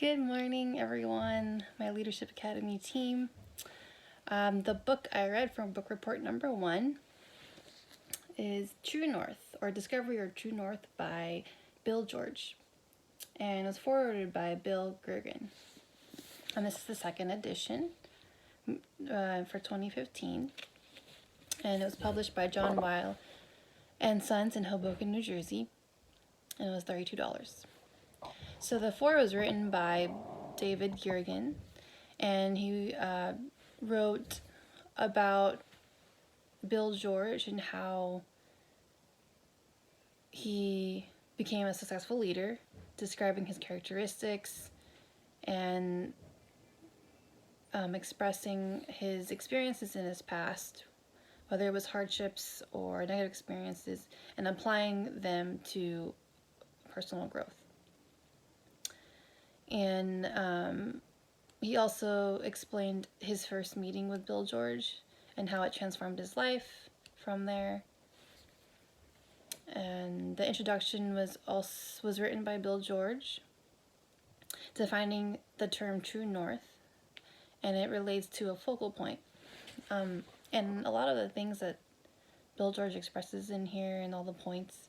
Good morning, everyone, my Leadership Academy team. The book I read from book report number 1 is True North, or Discovery or True North by Bill George, and it was forwarded by Bill Gergen. And this is the second edition for 2015, and it was published by John Weil and Sons in Hoboken, New Jersey, and it was $32. So the foreword was written by David Gergen, and he wrote about Bill George and how he became a successful leader, describing his characteristics and expressing his experiences in his past, whether it was hardships or negative experiences, and applying them to personal growth. And he also explained his first meeting with Bill George and how it transformed his life from there. And the introduction was written by Bill George, defining the term True North, and it relates to a focal point. And a lot of the things that Bill George expresses in here and all the points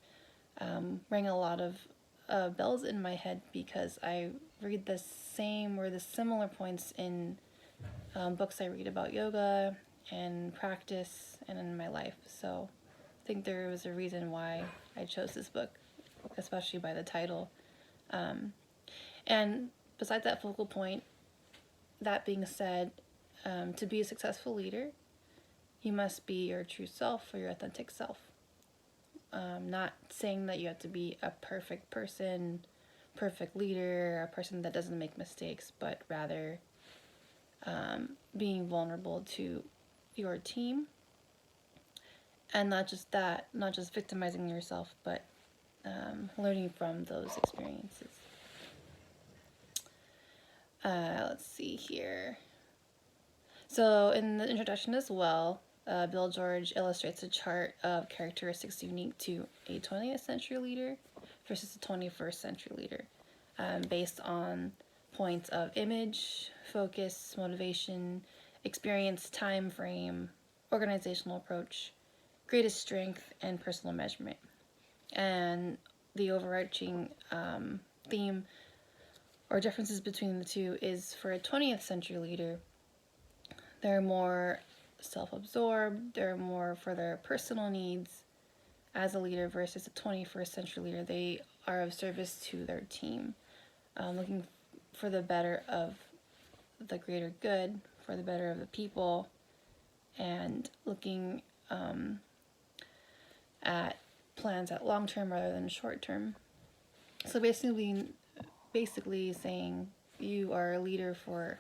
ring a lot of bells in my head, because I read the same or the similar points in books I read about yoga and practice and in my life. So I think there was a reason why I chose this book, especially by the title. And besides that focal point, that being said, to be a successful leader, you must be your true self or your authentic self. Not saying that you have to be a perfect person, perfect leader, a person that doesn't make mistakes, but rather being vulnerable to your team. And not just that, not just victimizing yourself, but learning from those experiences. Let's see here. So in the introduction as well, Bill George illustrates a chart of characteristics unique to a 20th century leader versus a 21st century leader, based on points of image, focus, motivation, experience, time frame, organizational approach, greatest strength, and personal measurement. And the overarching theme or differences between the two is, for a 20th century leader, they're more self-absorbed, they're more for their personal needs as a leader, versus a 21st century leader. They are of service to their team, looking for the better of the greater good, for the better of the people, and looking at plans at long term rather than short term. So basically saying you are a leader for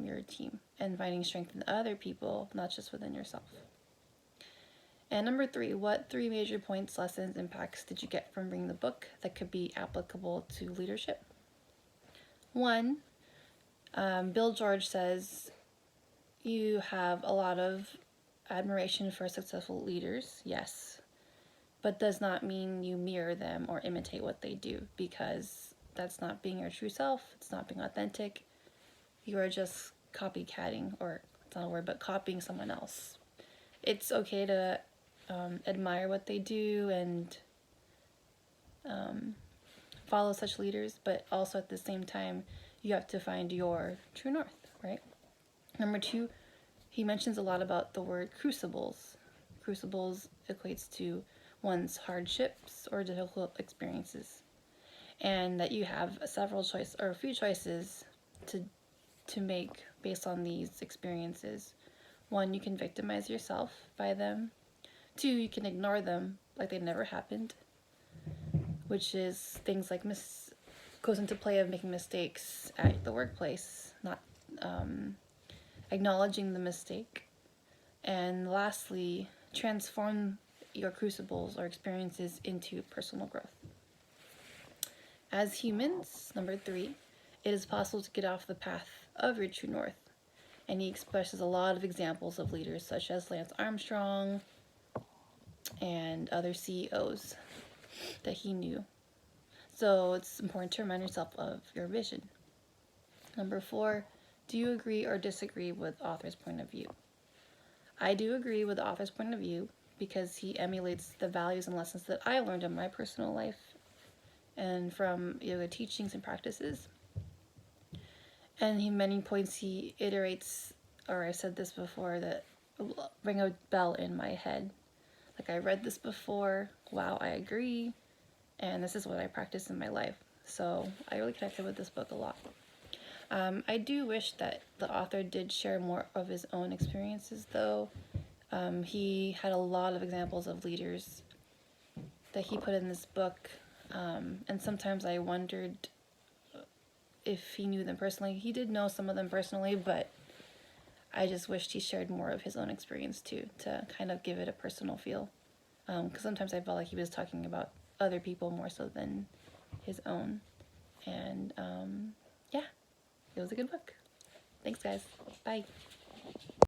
your team, and finding strength in other people, not just within yourself. And number 3, what 3 major points, lessons, impacts did you get from reading the book that could be applicable to leadership? 1, Bill George says you have a lot of admiration for successful leaders, yes, but does not mean you mirror them or imitate what they do, because that's not being your true self, it's not being authentic. You are just copycatting, or it's not a word, but copying someone else. It's okay to admire what they do and follow such leaders, but also at the same time, you have to find your true north, right? Number 2, he mentions a lot about the word crucibles. Crucibles equates to one's hardships or difficult experiences, and that you have several choices or a few choices to make based on these experiences. 1, you can victimize yourself by them. 2, you can ignore them like they never happened, which is things like goes into play of making mistakes at the workplace, not acknowledging the mistake. And lastly, transform your crucibles or experiences into personal growth. As humans, number 3, it is possible to get off the path of your true north. And he expresses a lot of examples of leaders such as Lance Armstrong and other CEOs that he knew. So it's important to remind yourself of your vision. Number 4, do you agree or disagree with author's point of view? I do agree with the author's point of view because he emulates the values and lessons that I learned in my personal life and from yoga teachings and practices. And many points he iterates, or I said this before, that ring a bell in my head. Like, I read this before, wow, I agree, and this is what I practice in my life. So I really connected with this book a lot. I do wish that the author did share more of his own experiences, though. He had a lot of examples of leaders that he put in this book, and sometimes I wondered if he knew them personally. He did know some of them personally, but I just wished he shared more of his own experience too, to kind of give it a personal feel. Because sometimes I felt like he was talking about other people more so than his own. And yeah, it was a good book. Thanks, guys. Bye.